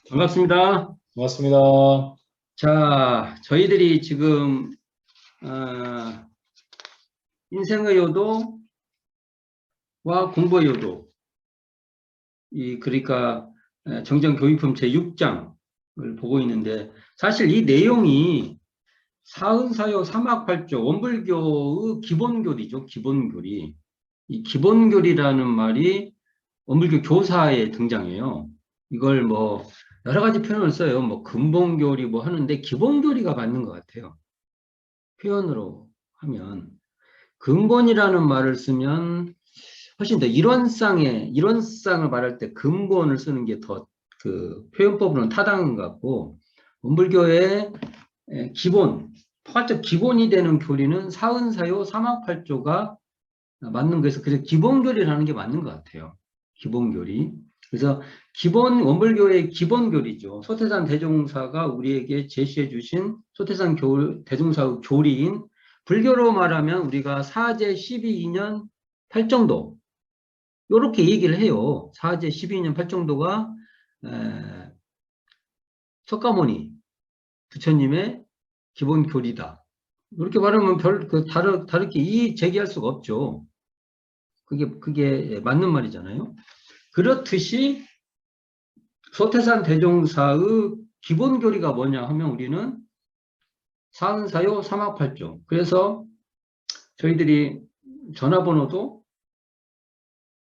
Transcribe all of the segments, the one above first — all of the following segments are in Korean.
반갑습니다. 고맙습니다. 자, 저희들이 지금 인생의 요도와 공부의 요도, 그러니까 정전교육품 제6장을 보고 있는데, 사실 이 내용이 사은사요 삼학팔조 원불교의 기본교리죠. 기본교리. 이 기본교리라는 말이 원불교 교사에 등장해요. 이걸 뭐 여러 가지 표현을 써요. 뭐 근본교리 뭐 하는데 기본교리가 맞는 것 같아요. 표현으로 하면 근본이라는 말을 쓰면 훨씬 더 이론상을 말할 때 근본을 쓰는 게 더 그 표현법으로는 타당한 것 같고, 원불교의 기본, 포괄적 기본이 되는 교리는 사은사요 삼학팔조가 맞는 거에서 그래서 기본교리라는 게 맞는 것 같아요. 기본교리. 그래서 원불교의 기본교리죠. 소태산 대종사가 우리에게 제시해 주신 소태산 대종사의 교리인, 불교로 말하면 우리가 사제 12인연 8정도 요렇게 얘기를 해요. 사제 12인연 8정도가 석가모니 부처님의 기본교리다. 이렇게 말하면 다르게 제기할 수가 없죠. 그게 맞는 말이잖아요. 그렇듯이 소태산 대종사의 기본 교리가 뭐냐 하면 우리는 사은사요 삼학팔조. 그래서 저희들이 전화번호도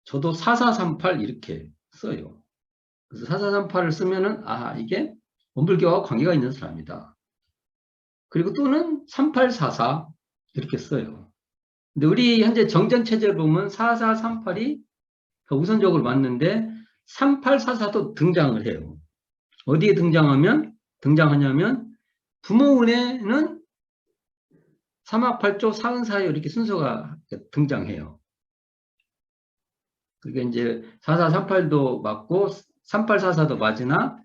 저도 4438 이렇게 써요. 그래서 4438을 쓰면은 이게 원불교와 관계가 있는 사람이다. 그리고 또는 3844 이렇게 써요. 근데 우리 현재 정전체제를 보면 4438이 더 우선적으로 맞는데 3844도 등장을 해요. 어디에 등장하냐면 부모운에는 삼학팔조 사은사요 이렇게 순서가 등장해요. 그게 이제 4438도 맞고 3844도 맞으나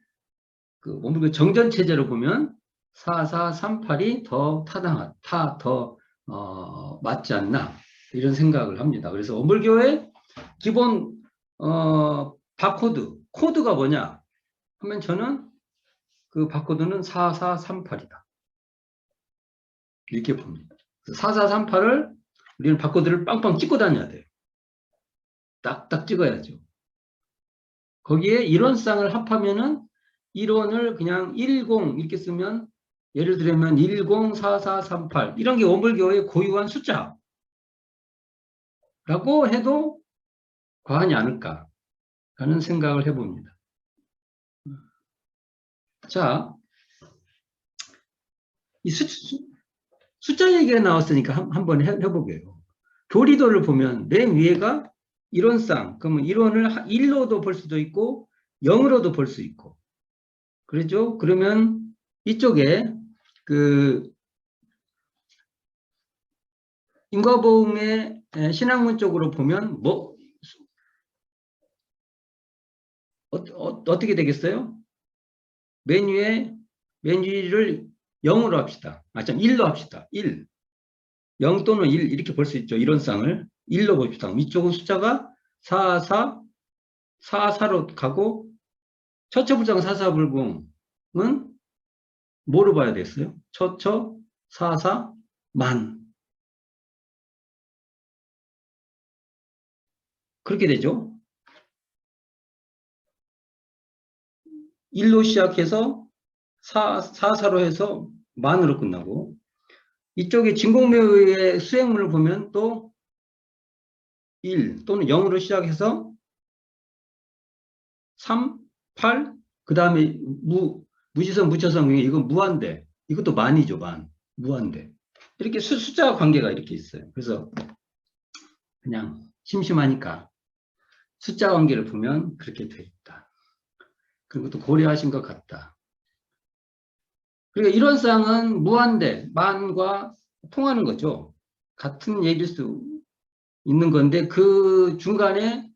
그 원불교 정전체제로 보면 4438이 더 맞지 않나 이런 생각을 합니다. 그래서 원불교의 기본 코드가 뭐냐 하면 저는 그 바코드는 4438이다. 이렇게 봅니다. 4438을 우리는 바코드를 빵빵 찍고 다녀야 돼요. 딱딱 찍어야죠. 거기에 이론상을 합하면은 이론을 그냥 10 이렇게 쓰면 예를 들면 104438 이런 게 원불교의 고유한 숫자라고 해도 과하지 않을까 하는 생각을 해봅니다. 자, 이 숫자 얘기가 나왔으니까 한번 해보게요. 교리도를 보면 맨 위에가 이론상, 그러면 이론을 1로도 볼 수도 있고 0으로도 볼 수 있고 그렇죠? 그러면 이쪽에 그 인과보응의 신학문 쪽으로 보면 뭐 어떻게 되겠어요? 맨 위를 0으로 합시다. 참 1로 합시다. 1. 0 또는 1 이렇게 볼 수 있죠. 이론상을 1로 봅시다. 이쪽은 숫자가 44로 가고 처처불상 사사불공은 뭐로 봐야 되겠어요? 처처 사사 만 그렇게 되죠. 1로 시작해서 사사로 해서 만으로 끝나고 이쪽에 진공묘의 수행문을 보면 또 1 또는 0으로 시작해서 3, 8, 그 다음에 무지성, 무처성, 이건 무한대. 이것도 만이죠, 만. 무한대. 이렇게 숫자 관계가 이렇게 있어요. 그래서 그냥 심심하니까 숫자 관계를 보면 그렇게 돼 있다. 그리고 또 고려하신 것 같다. 그러니까 이론상은 무한대, 만과 통하는 거죠. 같은 얘기일 수 있는 건데 그 중간에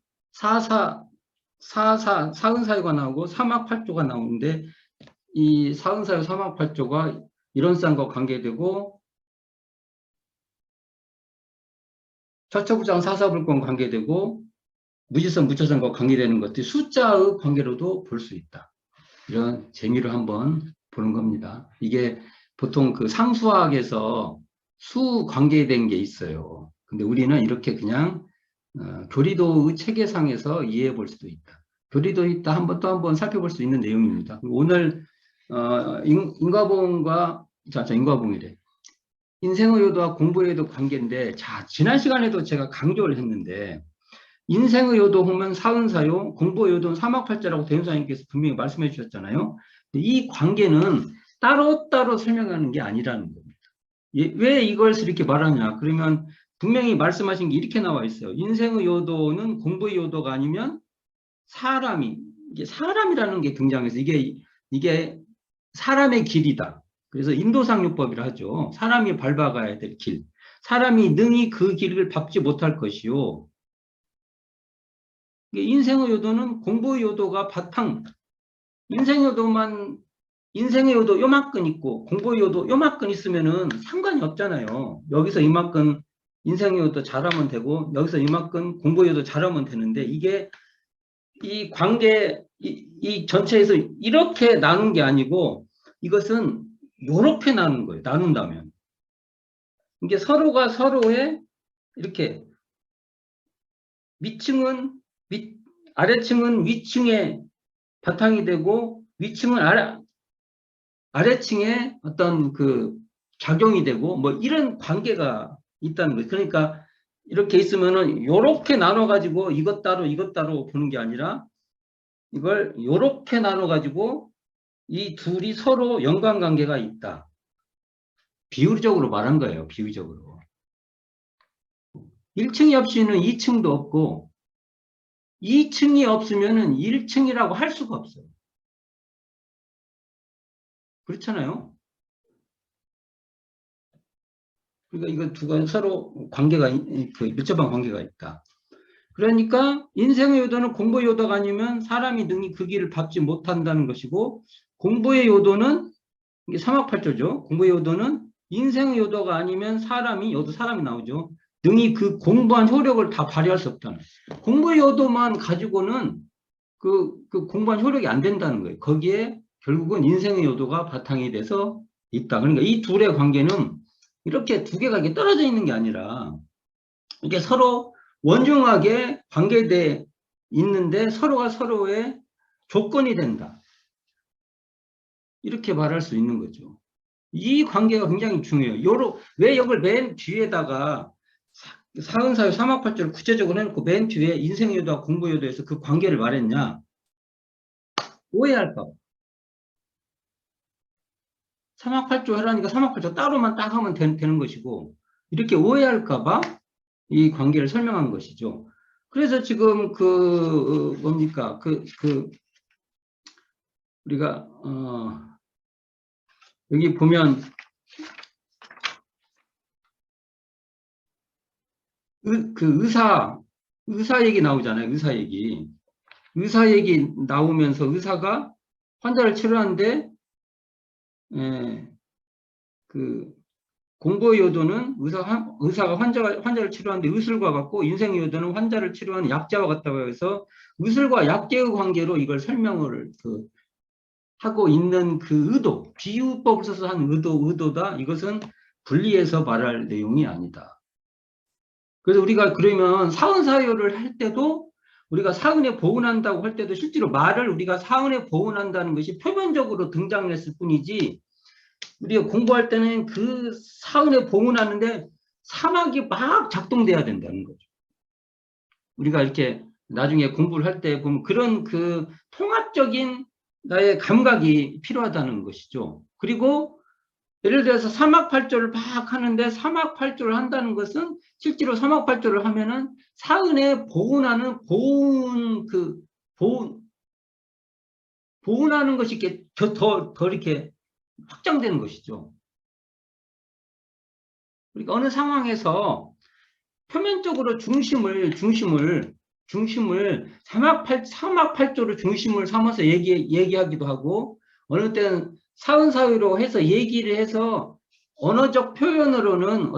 사은사유가 나오고 삼학팔조가 나오는데 이 사은사유 삼학팔조가 이론상과 관계되고 처처부장 사사불권 관계되고 무지성 무처성과 관계되는 것들이 숫자의 관계로도 볼 수 있다. 이런 재미로 한번 보는 겁니다. 이게 보통 그 상수학에서 수 관계된 게 있어요. 근데 우리는 이렇게 그냥 교리도의 체계상에서 이해해 볼 수도 있다. 교리도 있다 한번 또 한번 살펴볼 수 있는 내용입니다. 오늘 인과봉과 인과봉이래. 인생의 요도와 공부의 요도 관계인데, 자, 지난 시간에도 제가 강조를 했는데, 인생의 요도 하면 사은사요, 공부의 요도는 사막팔자라고 대운사님께서 분명히 말씀해 주셨잖아요. 이 관계는 따로따로 설명하는 게 아니라는 겁니다. 왜 이걸 이렇게 말하냐? 그러면 분명히 말씀하신 게 이렇게 나와 있어요. 인생의 요도는 공부의 요도가 아니면 이게 사람이라는 게 등장해서 이게 사람의 길이다. 그래서 인도상요법이라 하죠. 사람이 밟아가야 될 길. 사람이 능히 그 길을 밟지 못할 것이요. 인생의 요도는 공부의 요도가 바탕. 인생의 요도 요만큼 있고 공부의 요도 요만큼 있으면은 상관이 없잖아요. 여기서 이만큼 인생의 요도 잘하면 되고 여기서 이만큼 공부의 요도 잘하면 되는데, 이게 이 관계 이 전체에서 이렇게 나눈 게 아니고 이것은 이렇게 나눈 거예요. 나눈다면 이게 서로가 서로의 이렇게 아래층은 위층의 바탕이 되고 위층은 아래층의 어떤 그 작용이 되고 뭐 이런 관계가 있다는 거예요. 그러니까 이렇게 있으면은 요렇게 나눠 가지고 이것 따로 보는 게 아니라 이걸 요렇게 나눠 가지고 이 둘이 서로 연관관계가 있다. 비유적으로 말한 거예요. 비유적으로. 1층이 없이는 2층도 없고 2층이 없으면은 1층이라고 할 수가 없어요. 그렇잖아요. 그러니까 이거 두 가지 서로 관계가 밀접한 관계가 있다. 그러니까 인생의 요도는 공부의 요도가 아니면 사람이 능히 그 길을 밟지 못한다는 것이고, 공부의 요도는 이게 삼학팔조죠. 공부의 요도는 인생의 요도가 아니면 사람이 나오죠. 능히 그 공부한 효력을 다 발휘할 수 없다는. 공부의 요도만 가지고는 그 공부한 효력이 안 된다는 거예요. 거기에 결국은 인생의 요도가 바탕이 돼서 있다. 그러니까 이 둘의 관계는 이렇게 두 개가 이렇게 떨어져 있는 게 아니라 이게 서로 원중하게 관계돼 있는데 서로가 서로의 조건이 된다. 이렇게 말할 수 있는 거죠. 이 관계가 굉장히 중요해요. 왜 이걸 맨 뒤에다가 사은사유 삼학팔조를 구체적으로 해놓고 맨 뒤에 인생요도와 공부요도에서 그 관계를 말했냐? 오해할까 봐. 삼학팔조 하라니까 삼학팔조 따로만 딱 하면 되는 것이고, 이렇게 오해할까 봐 이 관계를 설명한 것이죠. 그래서 지금 뭡니까? 우리가 여기 보면 의사 얘기 나오잖아요. 의사 얘기 나오면서 의사가 환자를 치료하는데 공부의 요도는 의사가 환자를 치료하는데 의술과 같고, 인생의 요도는 환자를 치료하는 약자와 같다고 해서 의술과 약제의 관계로 이걸 설명을 하고 있는 그 의도, 비유법을 써서 한 의도다. 이것은 분리해서 말할 내용이 아니다. 그래서 우리가 그러면 사은사유를 할 때도, 우리가 사은에 보은한다고 할 때도 실제로 말을 우리가 사은에 보은한다는 것이 표면적으로 등장했을 뿐이지, 우리가 공부할 때는 그 사은에 보은하는데 사막이 막 작동돼야 된다는 거죠. 우리가 이렇게 나중에 공부를 할 때 보면 그런 통합적인 나의 감각이 필요하다는 것이죠. 그리고 예를 들어서 사막팔조를 막 하는데, 사막팔조를 한다는 것은 실제로 사막팔조를 하면은 사은에 보은하는 보은하는 것이 이렇게 더 이렇게 확장되는 것이죠. 그러니까 어느 상황에서 표면적으로 중심을 사막팔조를 중심을 삼아서 얘기하기도 하고, 어느 때는 사은사유로 해서 얘기를 해서 언어적 표현으로는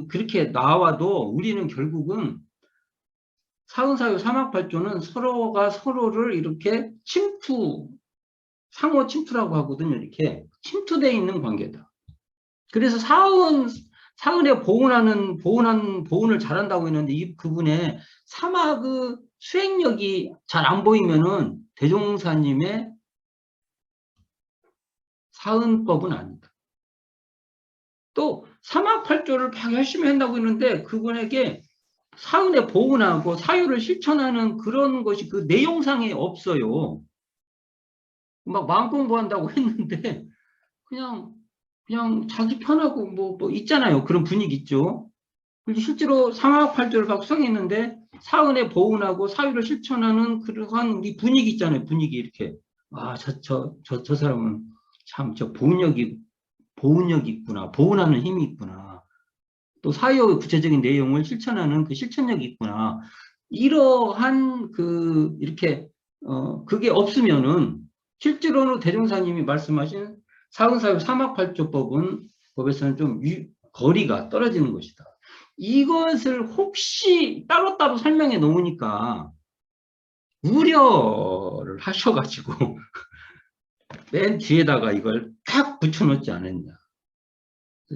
그렇게 나와도 우리는 결국은 사은사유 사막팔조는 서로가 서로를 이렇게 상호 침투라고 하거든요. 이렇게 침투되어 있는 관계다. 그래서 사은에 보은을 잘한다고 했는데 그분의 사막의 수행력이 잘 안 보이면은 대종사님의 사은법은 아니다. 또 사막팔조를 막 열심히 한다고 했는데 그분에게 사은에 보은하고 사유를 실천하는 그런 것이 그 내용상에 없어요. 막 마음 공부한다고 했는데 그냥 자기 편하고 뭐 있잖아요. 그런 분위기 있죠. 실제로 사막팔조를 막 수행했는데 사은에 보은하고 사유를 실천하는 그러한 우리 분위기 있잖아요. 분위기 이렇게. 아, 저 사람은 참 저 보은력이 있구나. 보은하는 힘이 있구나. 또 사유의 구체적인 내용을 실천하는 그 실천력이 있구나. 이러한 이렇게 그게 없으면은 실제로는 대종사님이 말씀하신 사은사유 사막팔조법은 법에서는 좀 거리가 떨어지는 것이다. 이것을 혹시 따로따로 설명해 놓으니까 우려를 하셔가지고 맨 뒤에다가 이걸 딱 붙여놓지 않았냐.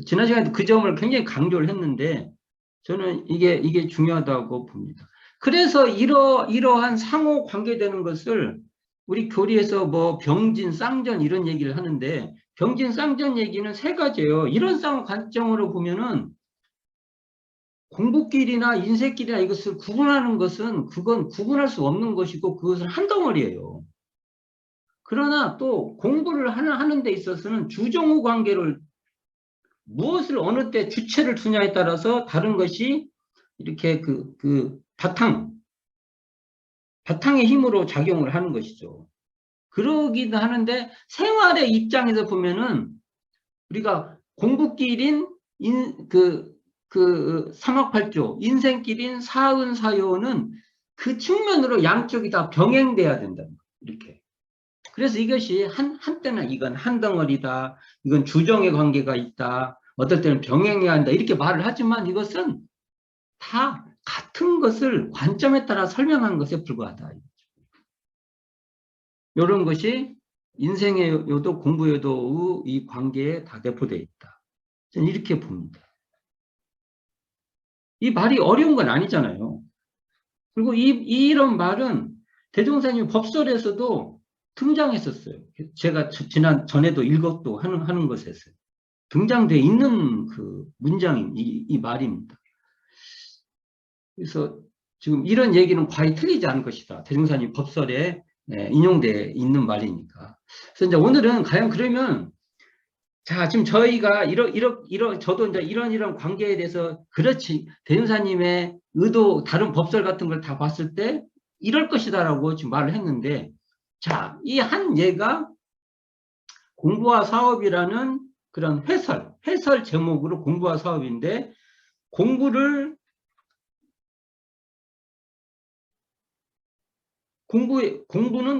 지난 시간에 그 점을 굉장히 강조를 했는데 저는 이게 중요하다고 봅니다. 그래서 이러한 상호 관계되는 것을 우리 교리에서 뭐 병진, 쌍전 이런 얘기를 하는데 병진, 쌍전 얘기는 세 가지예요. 이런 상호 관점으로 보면은 공부길이나 인생길이나 이것을 구분하는 것은 그건 구분할 수 없는 것이고 그것은 한 덩어리예요. 그러나 또 공부를 하는 데 있어서는 주종후 관계를 무엇을 어느 때 주체를 두냐에 따라서 다른 것이 이렇게 바탕의 힘으로 작용을 하는 것이죠. 그러기도 하는데 생활의 입장에서 보면은 우리가 공부길인 사막팔조, 인생길인 사은사요는 그 측면으로 양쪽이 다 병행돼야 된다. 이렇게. 그래서 이것이 한때는 이건 한 덩어리다. 이건 주정의 관계가 있다. 어떨 때는 병행해야 한다. 이렇게 말을 하지만 이것은 다 같은 것을 관점에 따라 설명하는 것에 불과하다. 이런 것이 인생의 요도, 공부의 요도의 이 관계에 다 내포되어 있다. 저는 이렇게 봅니다. 이 말이 어려운 건 아니잖아요. 그리고 이런 말은 대종사님 법설에서도 등장했었어요. 제가 전에도 읽었고 하는 것에서 등장되어 있는 그 문장인 이 말입니다. 그래서 지금 이런 얘기는 과히 틀리지 않을 것이다. 대종사님 법설에 인용되어 있는 말이니까. 그래서 이제 오늘은 과연 그러면 자, 지금 저희가 저도 이제 이런 관계에 대해서 그렇지 대종사님의 의도 다른 법설 같은 걸 다 봤을 때 이럴 것이다라고 지금 말을 했는데 자, 이 한 예가 공부와 사업이라는 그런 회설 제목으로 공부와 사업인데 공부는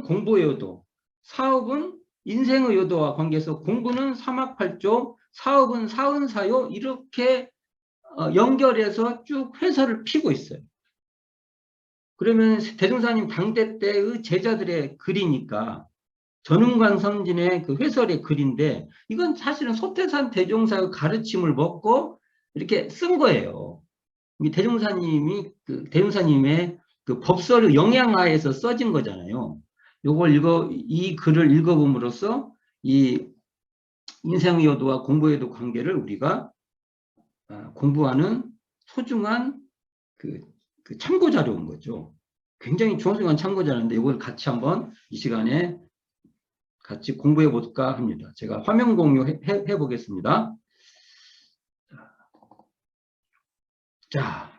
공부의 요도, 사업은 인생의 요도와 관계해서 공부는 사막팔조, 사업은 사은사요 이렇게 연결해서 쭉 회설을 피고 있어요. 그러면 대종사님 당대 때의 제자들의 글이니까 전운관 선진의 그 회설의 글인데 이건 사실은 소태산 대종사의 가르침을 먹고 이렇게 쓴 거예요. 대종사님의 그 법설의 영향하에서 써진 거잖아요. 이 글을 읽어봄으로써 이 인생의 요도와 공부의 요도 관계를 우리가 공부하는 소중한 그 참고 자료인 거죠. 굉장히 소중한 참고 자료인데 이걸 같이 한번 이 시간에 같이 공부해 볼까 합니다. 제가 화면 공유해 보겠습니다. 자,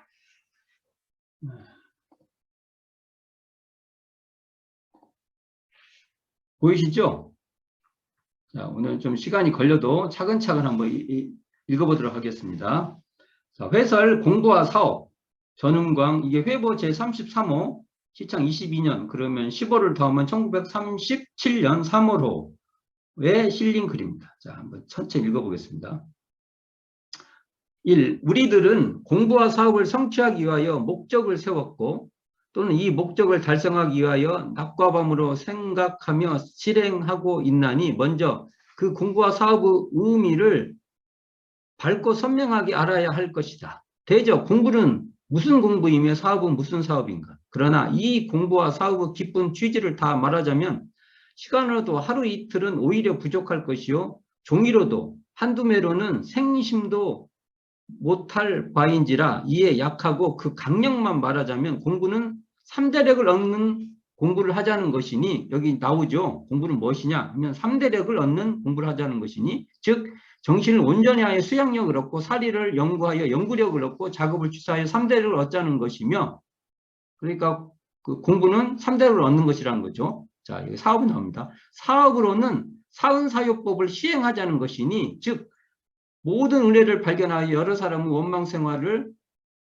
보이시죠? 자, 오늘 좀 시간이 걸려도 차근차근 한번 읽어보도록 하겠습니다. 자, 회설 공부와 사업 전은광 이게 회보 제33호 시창 22년 그러면 15를 더하면 1937년 3월호에 실린 글입니다. 자, 한번 천천히 읽어보겠습니다. 1. 우리들은 공부와 사업을 성취하기 위하여 목적을 세웠고 또는 이 목적을 달성하기 위하여 낮과 밤으로 생각하며 실행하고 있나니 먼저 그 공부와 사업의 의미를 밝고 선명하게 알아야 할 것이다. 대저 공부는 무슨 공부이며 사업은 무슨 사업인가. 그러나 이 공부와 사업의 깊은 취지를 다 말하자면 시간으로도 하루 이틀은 오히려 부족할 것이요 종이로도 한두 매로는 생심도 못할 바인지라 이에 약하고 그 강령만 말하자면 공부는 3대력을 얻는 공부를 하자는 것이니 여기 나오죠. 공부는 무엇이냐 하면 3대력을 얻는 공부를 하자는 것이니 즉 정신을 온전히 하여 수양력을 얻고 사리를 연구하여 연구력을 얻고 작업을 취사하여 3대력을 얻자는 것이며 그러니까 그 공부는 3대력을 얻는 것이라는 거죠. 자, 여기 사업이 나옵니다. 사업으로는 사은사요법을 시행하자는 것이니 즉 모든 은혜를 발견하여 여러 사람의 원망 생활을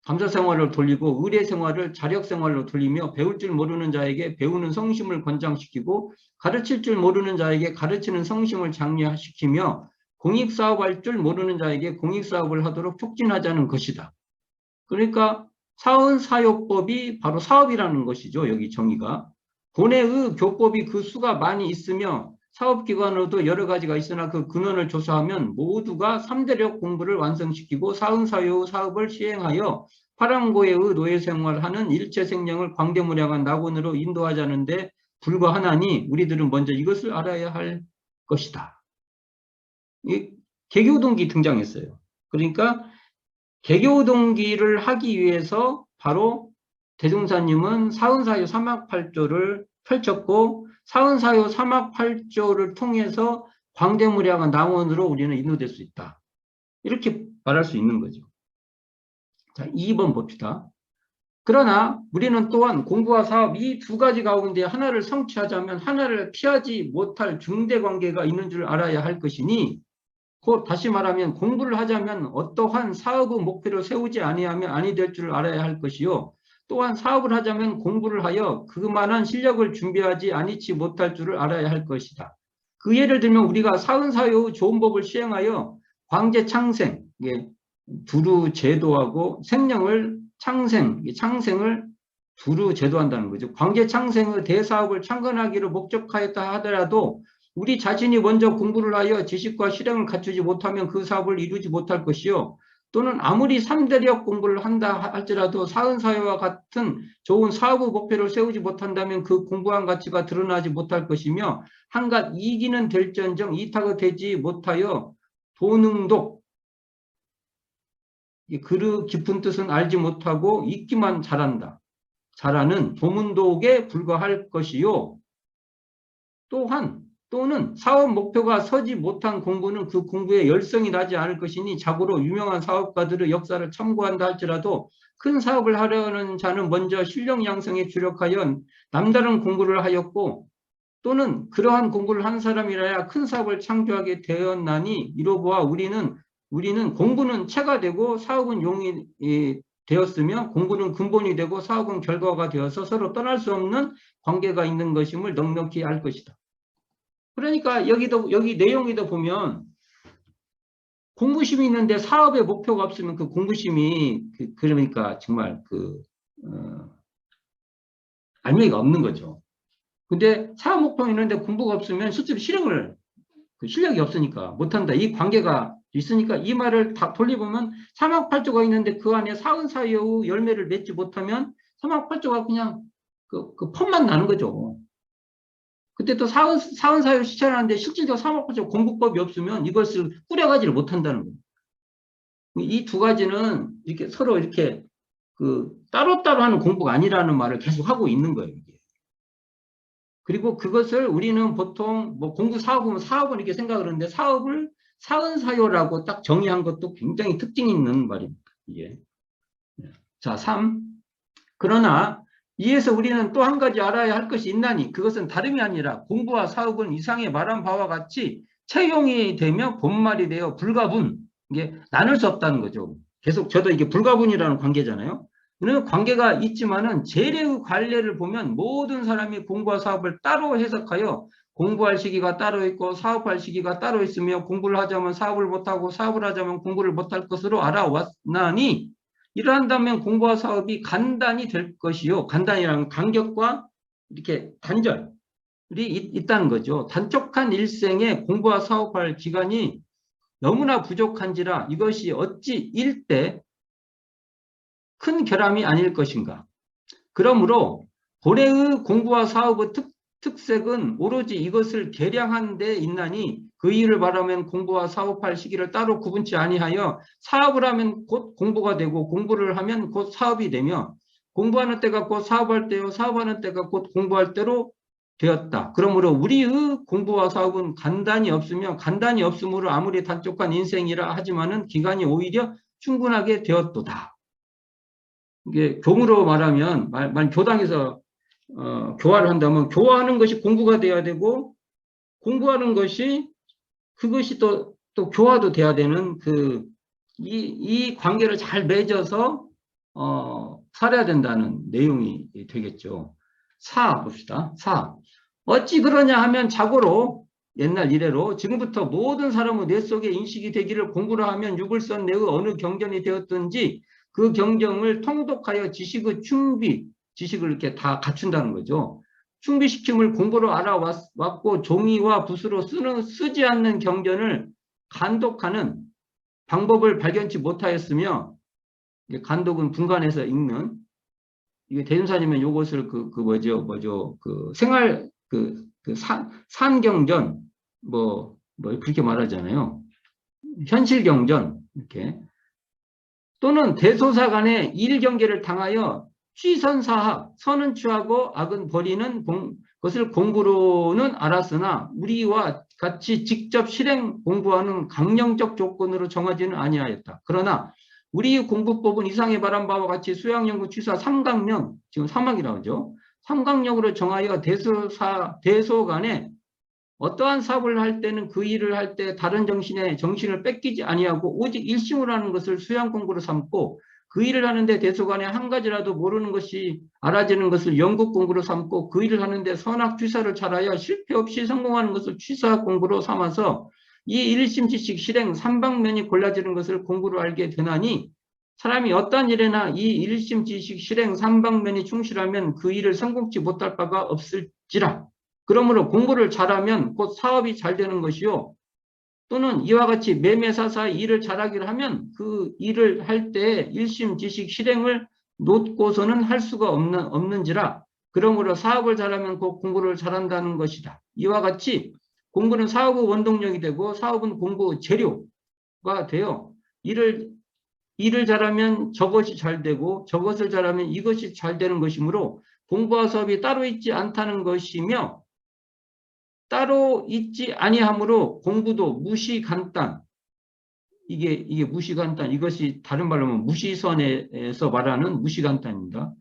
감사 생활을 돌리고 의례 생활을 자력 생활로 돌리며 배울 줄 모르는 자에게 배우는 성심을 권장시키고 가르칠 줄 모르는 자에게 가르치는 성심을 장려시키며 공익사업할 줄 모르는 자에게 공익사업을 하도록 촉진하자는 것이다. 그러니까 사은사요법이 바로 사업이라는 것이죠. 여기 정의가. 본래의 교법이 그 수가 많이 있으며 사업기관으로도 여러 가지가 있으나 그 근원을 조사하면 모두가 3대력 공부를 완성시키고 사은사요 사업을 시행하여 파랑고의 노예생활하는 일체 생명을 광대무량한 낙원으로 인도하자는데 불과하나니 우리들은 먼저 이것을 알아야 할 것이다. 이 개교동기 등장했어요. 그러니까 개교동기를 하기 위해서 바로 대종사님은 사은사요 삼학팔조를 펼쳤고 사은사요 삼학팔조를 통해서 광대무량한 낙원으로 우리는 인도될 수 있다. 이렇게 말할 수 있는 거죠. 자, 2번 봅시다. 그러나 우리는 또한 공부와 사업 이 두 가지 가운데 하나를 성취하자면 하나를 피하지 못할 중대관계가 있는 줄 알아야 할 것이니 곧 다시 말하면 공부를 하자면 어떠한 사업의 목표를 세우지 아니하면 아니 될 줄 알아야 할 것이요 또한 사업을 하자면 공부를 하여 그만한 실력을 준비하지 아니치 못할 줄을 알아야 할 것이다. 그 예를 들면 우리가 사은사요의 좋은 법을 시행하여 광제창생, 두루 제도하고 생명을 창생을 두루 제도한다는 거죠. 광제창생의 대사업을 창건하기를 목적하였다 하더라도 우리 자신이 먼저 공부를 하여 지식과 실행을 갖추지 못하면 그 사업을 이루지 못할 것이요. 또는 아무리 3대력 공부를 한다 할지라도 사은사회와 같은 좋은 사업의 목표를 세우지 못한다면 그 공부한 가치가 드러나지 못할 것이며 한갓 이기는 될지언정 이타가 되지 못하여 도능독 그 깊은 뜻은 알지 못하고 읽기만 잘하는 도문독에 불과할 것이요. 또는 사업 목표가 서지 못한 공부는 그 공부에 열성이 나지 않을 것이니 자고로 유명한 사업가들의 역사를 참고한다 할지라도 큰 사업을 하려는 자는 먼저 실력 양성에 주력하여 남다른 공부를 하였고 또는 그러한 공부를 한 사람이라야 큰 사업을 창조하게 되었나니 이로 보아 우리는 공부는 체가 되고 사업은 용이 되었으며 공부는 근본이 되고 사업은 결과가 되어서 서로 떠날 수 없는 관계가 있는 것임을 넉넉히 알 것이다. 그러니까 여기 내용에도 보면 공부심이 있는데 사업의 목표가 없으면 그 공부심이 그러니까 정말 알맹이가 없는 거죠. 근데 사업 목표가 있는데 공부가 없으면 실제로 실력이 없으니까 못한다. 이 관계가 있으니까 이 말을 다 돌려보면 삼학팔조가 있는데 그 안에 사은사요 열매를 맺지 못하면 삼학팔조가 그냥 그 펌만 나는 거죠. 그때 또 사은사요 실천하는데 실질적으로 삼학팔조 공부법이 없으면 이것을 꾸려가지를 못한다는 거예요. 이 두 가지는 이렇게 서로 이렇게 따로따로 하는 공부가 아니라는 말을 계속 하고 있는 거예요. 이게. 그리고 그것을 우리는 보통 뭐 공부 사업은 이렇게 생각을 하는데 사업을 사은사요라고 딱 정의한 것도 굉장히 특징 있는 말입니다. 이게. 자, 3. 그러나 이에서 우리는 또 한 가지 알아야 할 것이 있나니 그것은 다름이 아니라 공부와 사업은 이상에 말한 바와 같이 채용이 되며 본말이 되어 불가분 이게 나눌 수 없다는 거죠. 계속 저도 이게 불가분이라는 관계잖아요. 그런 관계가 있지만은 재래의 관례를 보면 모든 사람이 공부와 사업을 따로 해석하여 공부할 시기가 따로 있고 사업할 시기가 따로 있으며 공부를 하자면 사업을 못하고 사업을 하자면 공부를 못할 것으로 알아왔나니 이러한다면 공부와 사업이 간단히 될 것이요. 간단이란 간격과 이렇게 단절이 있다는 거죠. 단촉한 일생에 공부와 사업할 기간이 너무나 부족한지라 이것이 어찌 일대 큰 결함이 아닐 것인가. 그러므로 고래의 공부와 사업의 특색은 오로지 이것을 계량한 데 있나니 그 이유를 말하면 공부와 사업할 시기를 따로 구분치 아니하여 사업을 하면 곧 공부가 되고 공부를 하면 곧 사업이 되며 공부하는 때가 곧 사업할 때요 사업하는 때가 곧 공부할 때로 되었다. 그러므로 우리의 공부와 사업은 간단히 없으며 간단히 없으므로 아무리 단촉한 인생이라 하지만은 기간이 오히려 충분하게 되었도다. 이게 교무로 말하면 교당에서 교화를 한다면 교화하는 것이 공부가 돼야 되고 공부하는 것이 그것이 또 교화도 돼야 되는 이 관계를 잘 맺어서 살아야 된다는 내용이 되겠죠. 사 봅시다. 사 어찌 그러냐 하면 자고로 옛날 이래로 지금부터 모든 사람의 뇌 속에 인식이 되기를 공부를 하면 육을 선 내의 어느 경전이 되었든지 그 경정을 통독하여 지식의 지식을 이렇게 다 갖춘다는 거죠. 충비시킴을 공부로 알아왔고 종이와 붓으로 쓰지 않는 경전을 간독하는 방법을 발견치 못하였으며 간독은 분간해서 읽는 이게 대준사님은 요것을 생활 산경전 그렇게 말하잖아요. 현실경전 이렇게 또는 대소사 간의 일경계를 당하여 취선사학 선은 취하고 악은 버리는 것을 공부로는 알았으나 우리와 같이 직접 실행 공부하는 강령적 조건으로 정하지는 아니하였다. 그러나 우리 공부법은 이상의 말한 바와 같이 수양연구 취사 삼강령 지금 삼강이라고 하죠. 삼강령으로 정하여 대소 간에 어떠한 사업을 할 때는 그 일을 할 때 다른 정신을 뺏기지 아니하고 오직 일심으로 하는 것을 수양 공부로 삼고 그 일을 하는데 대소간에 한 가지라도 모르는 것이 알아지는 것을 연구 공부로 삼고 그 일을 하는데 선악 취사를 잘하여 실패 없이 성공하는 것을 취사 공부로 삼아서 이 일심 지식 실행 삼방면이 골라지는 것을 공부로 알게 되나니 사람이 어떠한 일에나 이 일심 지식 실행 삼방면이 충실하면 그 일을 성공치 못할 바가 없을지라. 그러므로 공부를 잘하면 곧 사업이 잘 되는 것이요. 또는 이와 같이 매매사사 일을 잘하기를 하면 그 일을 할 때 일심 지식 실행을 놓고서는 할 수가 없는지라. 그러므로 사업을 잘하면 곧 공부를 잘한다는 것이다. 이와 같이 공부는 사업의 원동력이 되고 사업은 공부 재료가 되어 일을 잘하면 저것이 잘 되고 저것을 잘하면 이것이 잘 되는 것이므로 공부와 사업이 따로 있지 않다는 것이며 따로 있지 아니하므로 공부도 무시간단 이게 무시간단 이것이 다른 말로 하면 무시선에서 말하는 무시간단입니다.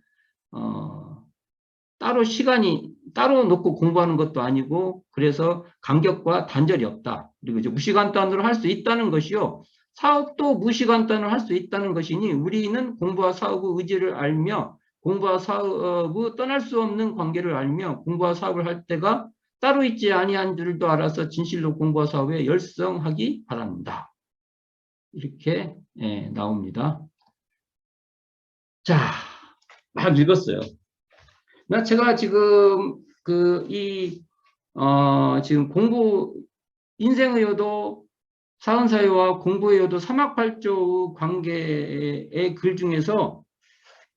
따로 놓고 공부하는 것도 아니고 그래서 간격과 단절이 없다. 그리고 이제 무시간단으로 할 수 있다는 것이요. 사업도 무시간단으로 할 수 있다는 것이니 우리는 공부와 사업의 의지를 알며 공부와 사업의 떠날 수 없는 관계를 알며 공부와 사업을 할 때가 따로 있지 아니한 줄도 알아서 진실로 공부와 사업에 열성하기 바랍니다. 이렇게 나옵니다. 자, 막 읽었어요. 제가 지금 지금 인생의 요도, 사은사의 요와 공부의 요도, 삼학팔조의 관계의 글 중에서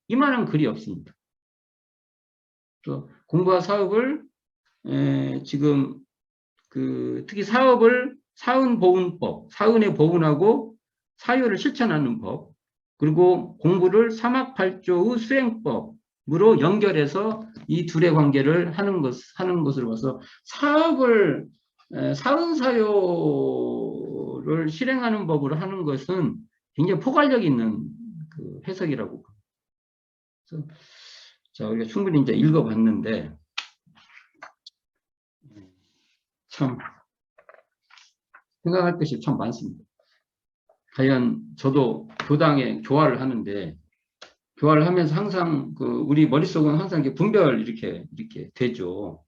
이만한 글이 없습니다. 공부와 사업을 지금 특히 사업을 사은보훈법, 사은의 보훈하고 사유를 실천하는 법, 그리고 공부를 삼학팔조의 수행법으로 연결해서 이 둘의 관계를 하는 것으로 봐서 사업을 사은사요를 실행하는 법으로 하는 것은 굉장히 포괄력 있는 해석이라고. 그래서 자, 우리가 충분히 이제 읽어봤는데 참 생각할 것이 참 많습니다. 과연 저도 교당에 교화를 하는데 교화를 하면서 항상 우리 머릿속은 항상 분별 이렇게 되죠.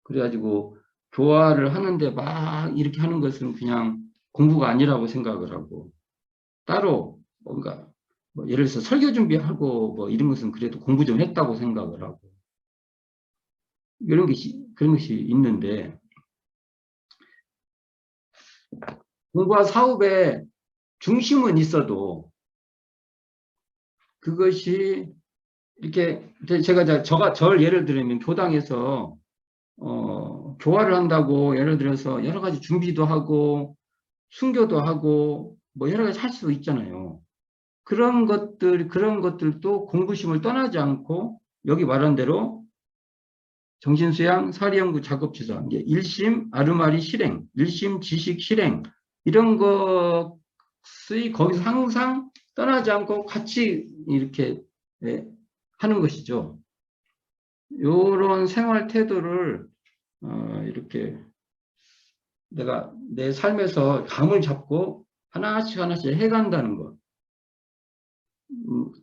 그래가지고 교화를 하는데 막 이렇게 하는 것은 그냥 공부가 아니라고 생각을 하고 따로 뭔가 뭐 예를 들어서 설교 준비하고 뭐 이런 것은 그래도 공부 좀 했다고 생각을 하고 그런 것이 있는데 공부와 사업에 중심은 있어도 그것이 이렇게 제가 절 예를 들면 교당에서 교화를 한다고 예를 들어서 여러 가지 준비도 하고 순교도 하고 뭐 여러 가지 할 수도 있잖아요. 그런 것들도 공부심을 떠나지 않고 여기 말한 대로 정신수양, 사리연구, 작업지사, 이제 일심, 아르마리 실행, 일심, 지식 실행 이런 것이 거기서 항상 떠나지 않고 같이 이렇게 하는 것이죠. 이런 생활 태도를 이렇게 내가 내 삶에서 감을 잡고 하나씩 해간다는 것.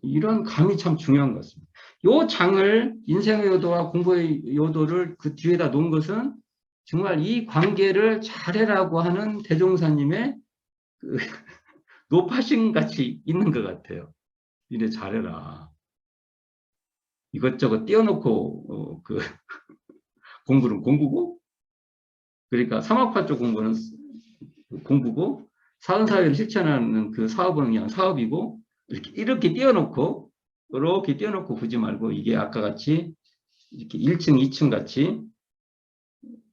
이런 감이 참 중요한 것 같습니다. 이 장을 인생의 요도와 공부의 요도를 그 뒤에다 놓은 것은 정말 이 관계를 잘해라고 하는 대종사님의 그 노파심 같이 있는 것 같아요. 이래 잘해라. 이것저것 띄워놓고 공부는 공부고 그러니까 삼학팔조 공부는 공부고 사은사회를 실천하는 그 사업은 그냥 사업이고 이렇게 띄워놓고 보지 말고 이게 아까 같이 이렇게 1층, 2층 같이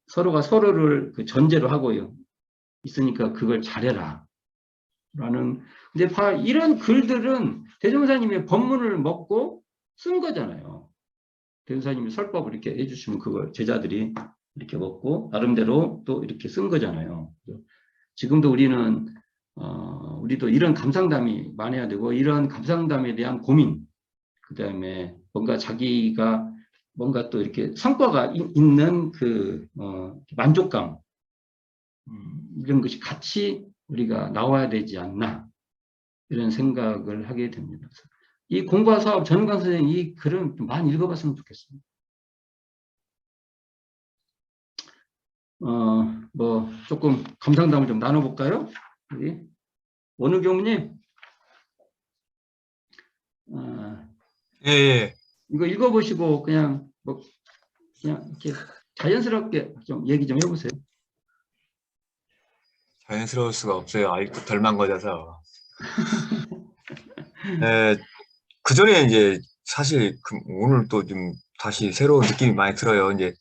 서로가 서로를 그 전제로 하고 있으니까 그걸 잘해라. 라는 근데 이런 글들은 대종사님의 법문을 먹고 쓴 거잖아요. 대종사님이 설법을 이렇게 해주시면 그걸 제자들이 이렇게 먹고 나름대로 또 이렇게 쓴 거잖아요. 지금도 우리도 이런 감상담이 많아야 되고 이런 감상담에 대한 고민 그 다음에 뭔가 자기가 뭔가 또 이렇게 성과가 있는 그 만족감 이런 것이 같이 우리가 나와야 되지 않나 이런 생각을 하게 됩니다. 이 공부와 사업 전은강 선생님 이 글은 좀 많이 읽어봤으면 좋겠습니다. 뭐 조금 감상담을 좀 나눠볼까요? 우리 원우경님, 예. 이거 읽어보시고 그냥 이렇게 자연스럽게 좀 얘기 좀 해보세요. 자연스러울 수가 없어요. 아직도 덜 망가져서. 그 전에 이제 사실 오늘 또 좀 다시 새로운 느낌이 많이 들어요. 이제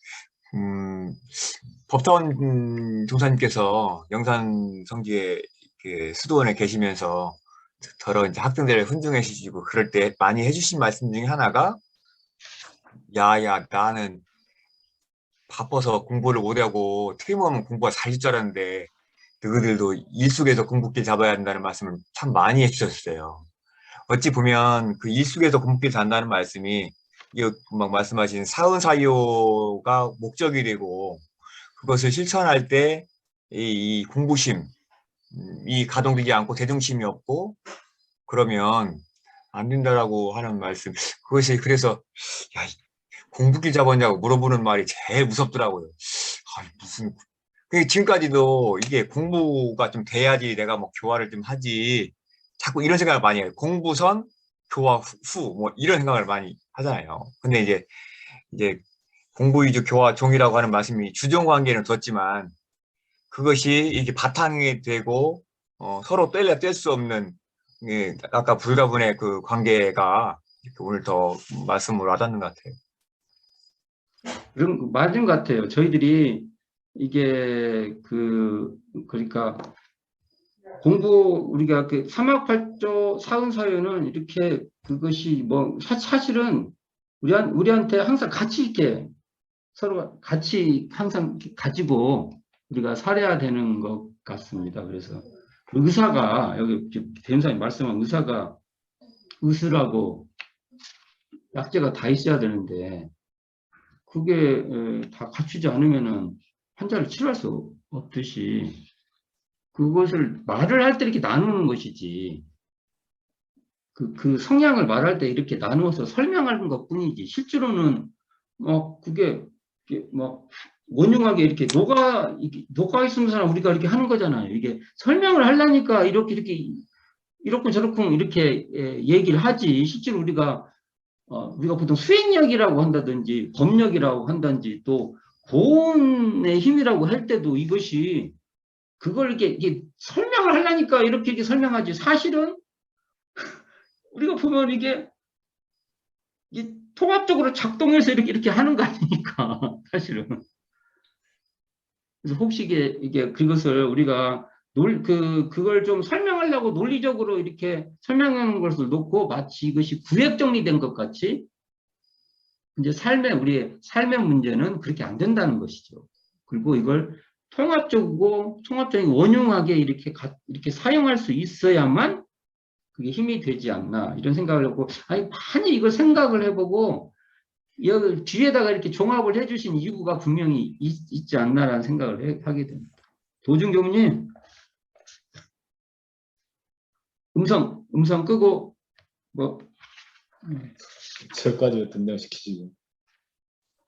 법타원 종사님께서 영산 성지에 수도원에 계시면서 더러 이제 학생들을 훈증해 주시고 그럴 때 많이 해주신 말씀 중에 하나가 야야 나는 바빠서 공부를 못하고 틀림없는 공부가 잘할 줄 알았는데 너희들도 일 속에서 공부길 잡아야 한다는 말씀을 참 많이 해주셨어요. 어찌 보면 그 일 속에서 공부길 잡는다는 말씀이 막 말씀하신 사은사요가 목적이 되고 그것을 실천할 때 이 공부심 이 가동되지 않고 대중심이 없고 그러면 안 된다라고 하는 말씀 그것이 그래서 야, 공부길 잡았냐고 물어보는 말이 제일 무섭더라고요. 무슨 지금까지도 이게 공부가 좀 돼야지 내가 뭐 교화를 좀 하지 자꾸 이런 생각을 많이 해요. 공부선 교화 후 뭐 이런 생각을 많이 하잖아요. 근데 이제 공부 위주 교화 종이라고 하는 말씀이 주종 관계는 뒀지만 그것이 이게 바탕이 되고 서로 뗄 수 없는 아까 불가분의 그 관계가 오늘 더 말씀으로 와닿는 것 같아요. 맞은 것 같아요. 저희들이 이게 그러니까 우리가 그 삼학팔조 사은사유는 이렇게 그것이 뭐 사실은 우리한테 항상 같이 이렇게 서로 같이 항상 가지고 우리가 살아야 되는 것 같습니다. 그래서 의사가 여기 대행사님 말씀한 의사가 의술하고 약재가 다 있어야 되는데 그게 다 갖추지 않으면은 환자를 치료할 수 없듯이 그것을 말을 할 때 이렇게 나누는 것이지 그 성향을 말할 때 이렇게 나누어서 설명하는 것 뿐이지 실제로는 그게 뭐 원흉하게 이렇게 녹아 있는 사람 우리가 이렇게 하는 거잖아요. 이게 설명을 하려니까 이렇게 이렇고 저렇고 이렇게 얘기를 하지. 실제로 우리가 보통 수행력이라고 한다든지 법력이라고 한다든지 또 고운의 힘이라고 할 때도 이것이 그걸 이게 설명을 하려니까 이렇게 설명하지. 사실은 우리가 보면 이게 통합적으로 작동해서 이렇게 하는 거 아닙니까? 사실은. 그래서 혹시 이게 그것을 우리가 그걸 좀 설명하려고 논리적으로 이렇게 설명하는 것을 놓고 마치 이것이 구획 정리된 것 같이 이제 우리의 삶의 문제는 그렇게 안 된다는 것이죠. 그리고 이걸 통합적인 원용하게 이렇게 사용할 수 있어야만 그게 힘이 되지 않나 이런 생각을 하고 아니 많이 이걸 생각을 해보고 여기 뒤에다가 이렇게 종합을 해주신 이유가 분명히 있지 않나라는 생각을 하게 됩니다. 도준교무님 음성 끄고 뭐 저까지 등장시키시고.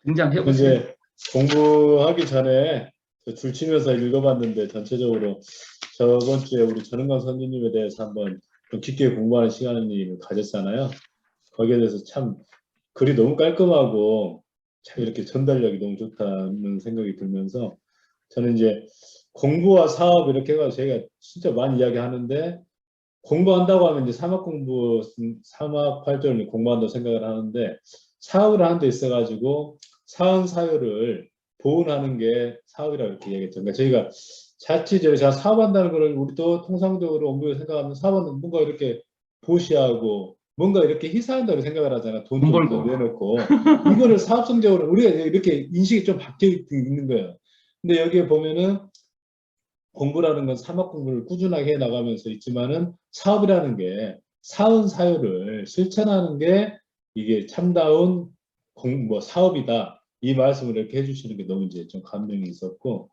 등장해보세요. 이제 공부하기 전에 줄 치면서 읽어봤는데 전체적으로 저번 주에 우리 전은관 선생님에 대해서 한번 좀 깊게 공부하는 시간을 가졌잖아요. 거기에 대해서 참 글이 너무 깔끔하고 참 이렇게 전달력이 너무 좋다는 생각이 들면서 저는 이제 공부와 사업 이렇게 해가지고 저희가 진짜 많이 이야기하는데 공부한다고 하면 이제 사막 활동을 공부한다고 생각을 하는데 사업을 하는 데 있어가지고 사원 사유를 보훈하는 게 사업이라고 이렇게 얘기했죠. 그러니까 저희가 자칫 제가 사업한다는 거를 우리도 통상적으로 업무에 생각하면 사업은 뭔가 이렇게 보시하고 뭔가 이렇게 희사한다고 생각을 하잖아. 돈 좀 내놓고 이거를 사업성적으로 우리가 이렇게 인식이 좀 바뀌어 있는 거예요. 근데 여기에 보면은 공부라는 건 사막 공부를 꾸준하게 해 나가면서 있지만은 사업이라는 게 사은 사유를 실천하는 게 이게 참다운 사업이다. 이 말씀을 이렇게 해주시는 게 너무 이제 좀 감명이 있었고,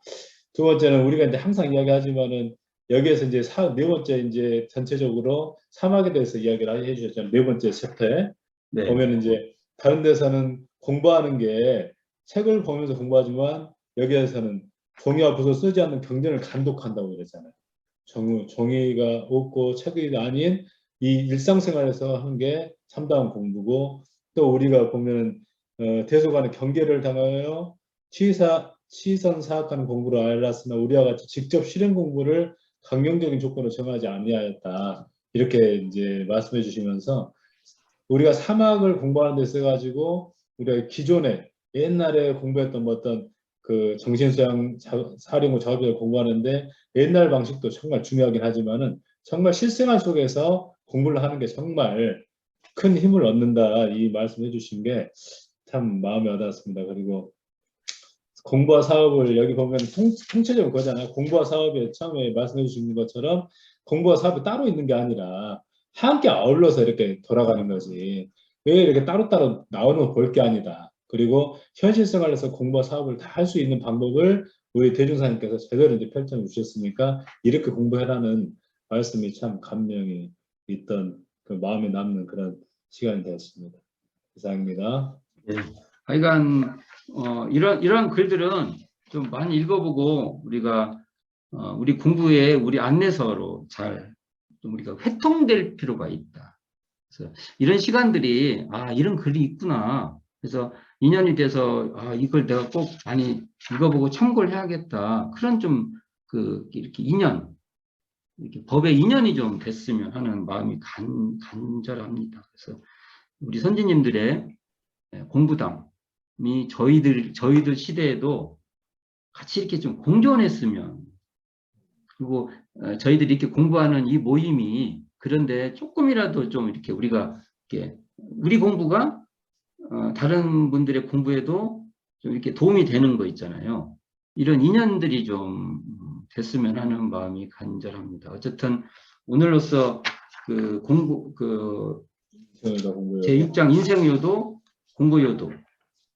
두 번째는 우리가 이제 항상 이야기하지만은 여기에서 이제 네 번째 이제 전체적으로 사막에 대해서 이야기를 해주셨잖아요. 네 번째 챕터에 네. 보면 이제 다른 데서는 공부하는 게 책을 보면서 공부하지만 여기에서는 종이와 붓을 쓰지 않는 경전을 간독한다고 그랬잖아요. 종이가 없고 책이 아닌 이 일상생활에서 한 게 참다운 공부고, 또 우리가 보면 대소간의 경계를 당하여 치선 사학하는 공부를 알았으나 우리와 같이 직접 실행 공부를 강경적인 조건으로 정하지 아니하였다. 이렇게 이제 말씀해 주시면서 우리가 사막을 공부하는 데 써가지고 우리가 기존에 옛날에 공부했던 어떤 그 정신수양 사령고 작업을 공부하는데 옛날 방식도 정말 중요하긴 하지만은 정말 실생활 속에서 공부를 하는 게 정말 큰 힘을 얻는다. 이 말씀해 주신 게 참 마음에 와닿았습니다. 그리고 공부와 사업을 여기 보면 통체적으로 그거잖아요. 공부와 사업에 처음에 말씀해 주신 것처럼 공부와 사업이 따로 있는 게 아니라 함께 아울러서 이렇게 돌아가는 거지. 왜 이렇게 따로따로 나오는 볼 게 아니다. 그리고 현실 생활에서 공부와 사업을 다 할 수 있는 방법을 우리 대중사님께서 제대로 이제 펼쳐 주셨으니까 이렇게 공부해라는 말씀이 참 감명이 있던 그 마음에 남는 그런 시간이 되었습니다. 이상입니다. 네. 하여간 이런 글들은 좀 많이 읽어보고 우리 공부에 우리 안내서로 잘 좀 우리가 회통될 필요가 있다. 그래서 이런 시간들이 이런 글이 있구나. 그래서 인연이 돼서 이걸 내가 꼭 많이 읽어보고 참고를 해야겠다. 그런 좀 이렇게 이렇게 법의 인연이 좀 됐으면 하는 마음이 간절합니다. 그래서 우리 선지님들의 공부담이 저희들 시대에도 같이 이렇게 좀 공존했으면, 그리고 저희들이 이렇게 공부하는 이 모임이 그런데 조금이라도 좀 이렇게 우리 공부가 다른 분들의 공부에도 좀 이렇게 도움이 되는 거 있잖아요. 이런 인연들이 좀 됐으면 하는 마음이 간절합니다. 어쨌든 오늘로써 제6장 인생요도 공부요도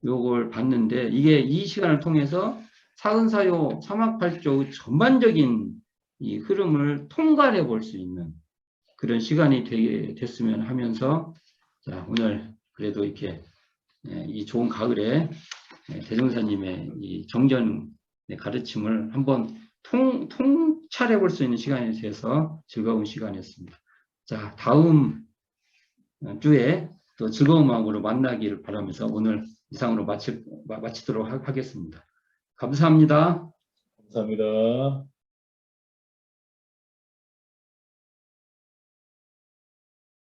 요걸 봤는데 이게 이 시간을 통해서 사은사요 사막팔조의 전반적인 이 흐름을 통괄해 볼 수 있는 그런 시간이 됐으면 하면서, 자, 오늘 그래도 이렇게 이 좋은 가을에 대종사님의 이 정전의 가르침을 한번 통찰해 볼 수 있는 시간이 돼서 즐거운 시간이었습니다. 자, 다음 주에 또 즐거운 마음으로 만나기를 바라면서 오늘 이상으로 마치도록 하겠습니다. 감사합니다. 감사합니다.